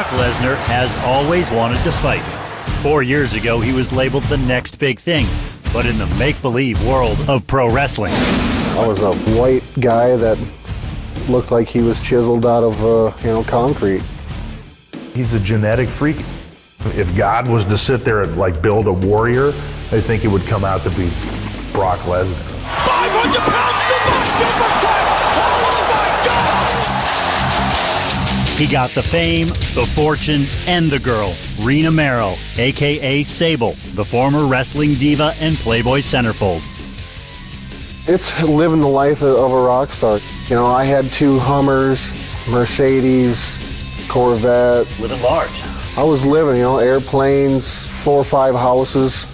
Brock Lesnar has always wanted to fight. 4 years ago, he was labeled the next big thing, but in the make-believe world of pro wrestling. I was a white guy that looked like he was chiseled out of, concrete. He's a genetic freak. If God was to sit there and build a warrior, I think it would come out to be Brock Lesnar. 500-pound superplex! Oh my God! He got the fame, the fortune, and the girl, Rena Merrill, a.k.a. Sable, the former wrestling diva and Playboy centerfold. It's living the life of a rock star. I had 2 Hummers, Mercedes, Corvette. Living large. I was living, airplanes, 4 or 5 houses.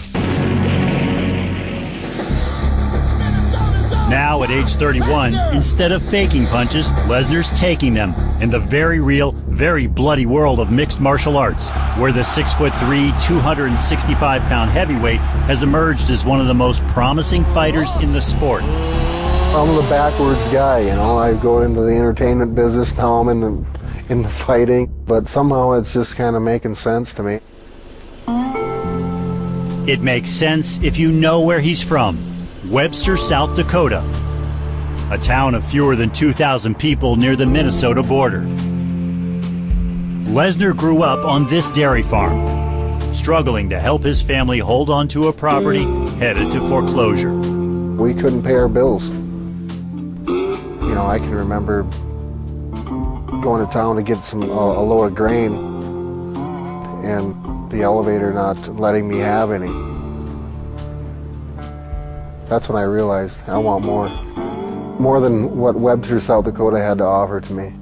Now, at age 31, instead of faking punches, Lesnar's taking them in the very real, very bloody world of mixed martial arts, where the 6'3", 265-pound heavyweight has emerged as one of the most promising fighters in the sport. I'm the backwards guy, I go into the entertainment business, now I'm in the fighting, but somehow it's just kind of making sense to me. It makes sense if you know where he's from. Webster, South Dakota, a town of fewer than 2,000 people near the Minnesota border. Lesnar grew up on this dairy farm, struggling to help his family hold on to a property headed to foreclosure. We couldn't pay our bills. I can remember going to town to get a load of grain and the elevator not letting me have any. That's when I realized I want more than what Webster, South Dakota had to offer to me.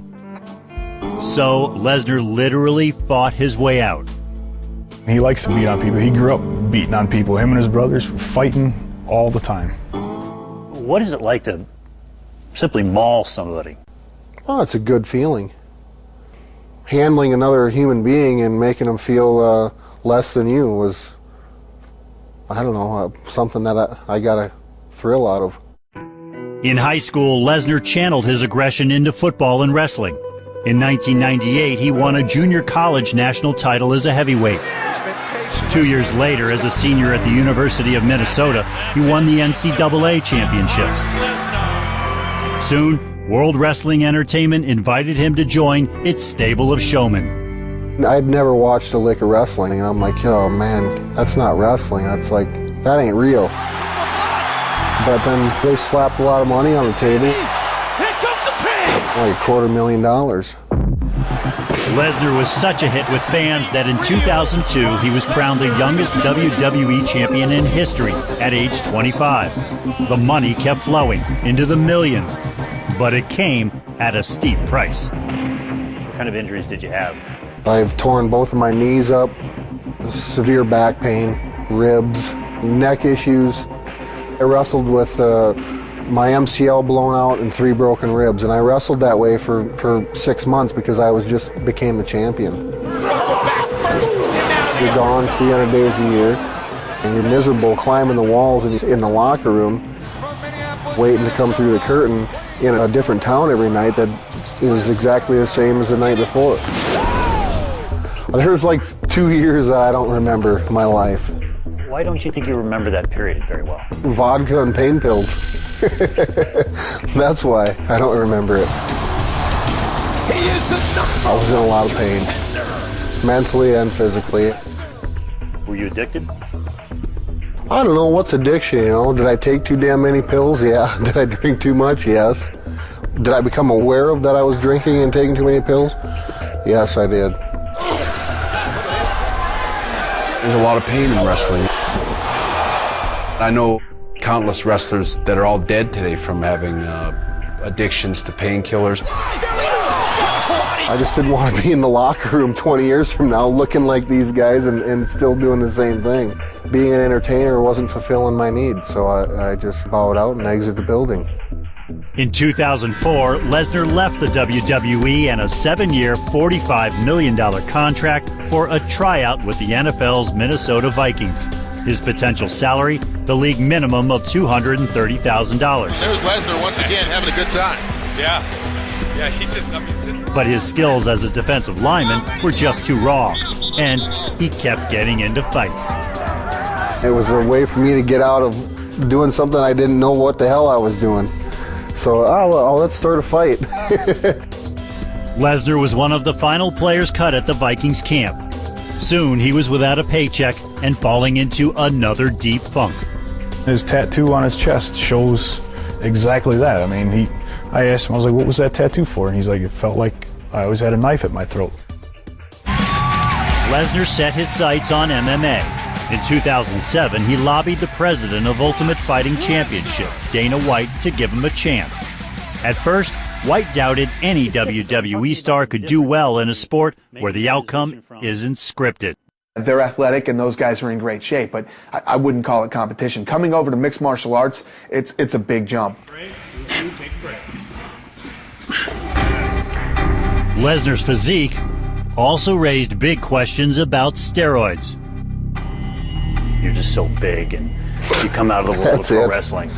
So Lesnar literally fought his way out. He likes to beat on people. He grew up beating on people. Him and his brothers were fighting all the time. What is it like to simply maul somebody? Oh, it's a good feeling. Handling another human being and making him feel less than you was, I don't know, something that I got a thrill out of. In high school, Lesnar channeled his aggression into football and wrestling. In 1998, he won a junior college national title as a heavyweight. 2 years later, as a senior at the University of Minnesota, he won the NCAA championship. Soon, World Wrestling Entertainment invited him to join its stable of showmen. I'd never watched a lick of wrestling, and I'm like, oh man, that's not wrestling. That's that ain't real. But then they slapped a lot of money on the table. Here comes the pain! Like $250,000. Lesnar was such a hit with fans that in 2002, he was crowned the youngest WWE champion in history at age 25. The money kept flowing into the millions, but it came at a steep price. What kind of injuries did you have? I've torn both of my knees up, severe back pain, ribs, neck issues. I wrestled with my MCL blown out and 3 broken ribs, and I wrestled that way for 6 months because I became the champion. You're gone 300 days a year, and you're miserable climbing the walls in the locker room, waiting to come through the curtain in a different town every night that is exactly the same as the night before. There's 2 years that I don't remember in my life. Why don't you think you remember that period very well? Vodka and pain pills. That's why I don't remember it. I was in a lot of pain, mentally and physically. Were you addicted? I don't know, what's addiction, Did I take too damn many pills? Yeah. Did I drink too much? Yes. Did I become aware of that I was drinking and taking too many pills? Yes, I did. There's a lot of pain in wrestling. I know countless wrestlers that are all dead today from having addictions to painkillers. I just didn't want to be in the locker room 20 years from now looking like these guys and still doing the same thing. Being an entertainer wasn't fulfilling my needs, so I just bowed out and exited the building. In 2004, Lesnar left the WWE and a 7-year, $45 million contract for a tryout with the NFL's Minnesota Vikings. His potential salary, the league minimum of $230,000. There's Lesnar once again having a good time. Yeah, he just, But his skills as a defensive lineman were just too raw, and he kept getting into fights. It was a way for me to get out of doing something I didn't know what the hell I was doing. So, let's start a fight. Lesnar was one of the final players cut at the Vikings camp. Soon, he was without a paycheck and falling into another deep funk. His tattoo on his chest shows exactly that. I mean, I asked him, I was like, what was that tattoo for? And he's like, it felt like I always had a knife at my throat. Lesnar set his sights on MMA. In 2007, he lobbied the president of Ultimate Fighting Championship, Dana White, to give him a chance. At first, White doubted any WWE star could do well in a sport where the outcome isn't scripted. They're athletic and those guys are in great shape, but I wouldn't call it competition. Coming over to mixed martial arts, it's a big jump. Lesnar's physique also raised big questions about steroids. You're just so big, and you come out of the world of pro wrestling.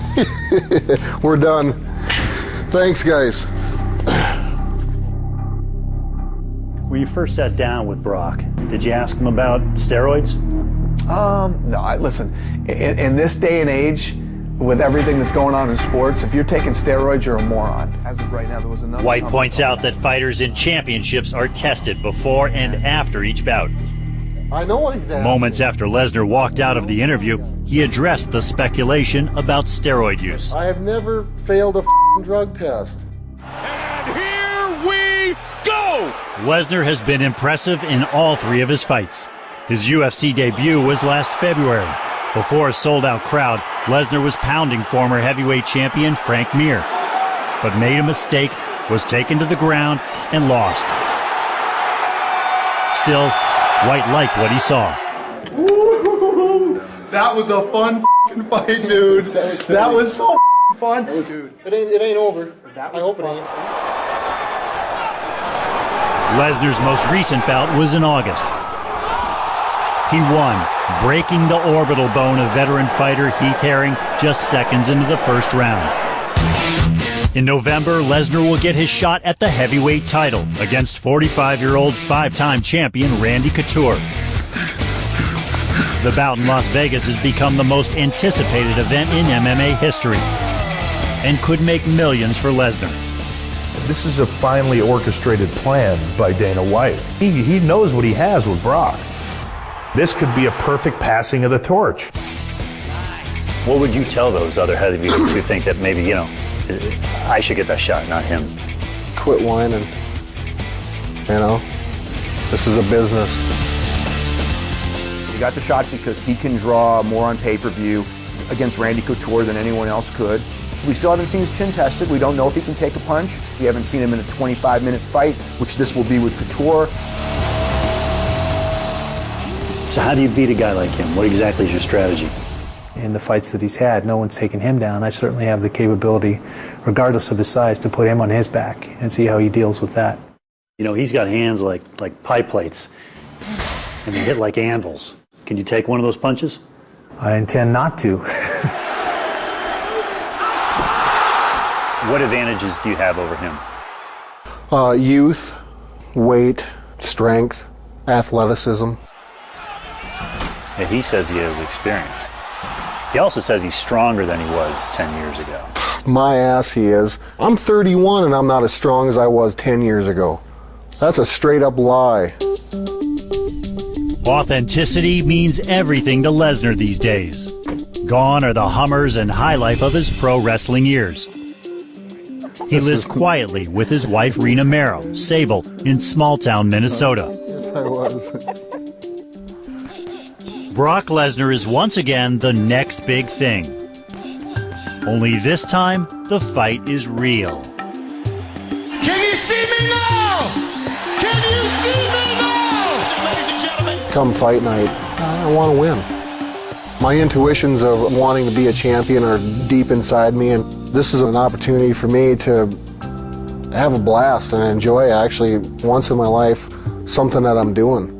We're done. Thanks, guys. When you first sat down with Brock, did you ask him about steroids? No, listen, in this day and age, with everything that's going on in sports, if you're taking steroids, you're a moron. As of right now, there was another... White points out that fighters in championships are tested before and after each bout. I know what he's asking. Moments after Lesnar walked out of the interview, he addressed the speculation about steroid use. I have never failed a drug test. And here we go! Lesnar has been impressive in all three of his fights. His UFC debut was last February. Before a sold-out crowd, Lesnar was pounding former heavyweight champion Frank Mir, but made a mistake, was taken to the ground, and lost. Still, White liked what he saw. That was a fun fight, dude. That was so fun. Dude. It ain't over. I hope it ain't. Lesnar's most recent bout was in August. He won, breaking the orbital bone of veteran fighter Heath Herring just seconds into the first round. In November, Lesnar will get his shot at the heavyweight title against 45-year-old five-time champion Randy Couture. The bout in Las Vegas has become the most anticipated event in MMA history and could make millions for Lesnar. This is a finely orchestrated plan by Dana White. He knows what he has with Brock. This could be a perfect passing of the torch. What would you tell those other heavyweights who think that maybe, I should get that shot, not him? Quit whining. This is a business. He got the shot because he can draw more on pay-per-view against Randy Couture than anyone else could. We still haven't seen his chin tested. We don't know if he can take a punch. We haven't seen him in a 25-minute fight, which this will be with Couture. So how do you beat a guy like him? What exactly is your strategy? In the fights that he's had, no one's taken him down. I certainly have the capability, regardless of his size, to put him on his back and see how he deals with that. He's got hands like pie plates, and they hit like anvils. Can you take one of those punches? I intend not to. What advantages do you have over him? Youth, weight, strength, athleticism. Yeah, he says he has experience. He also says he's stronger than he was 10 years ago. My ass he is. I'm 31 and I'm not as strong as I was 10 years ago. That's a straight up lie. Authenticity means everything to Lesnar these days. Gone are the Hummers and high life of his pro wrestling years. He lives quietly with his wife Rena Merrow, Sable, in small-town Minnesota. Yes, I was. Brock Lesnar is once again the next big thing. Only this time, the fight is real. Can you see me now? Can you see me now? Ladies and gentlemen. Come fight night, I want to win. My intuitions of wanting to be a champion are deep inside me, and this is an opportunity for me to have a blast and enjoy, actually, once in my life, something that I'm doing.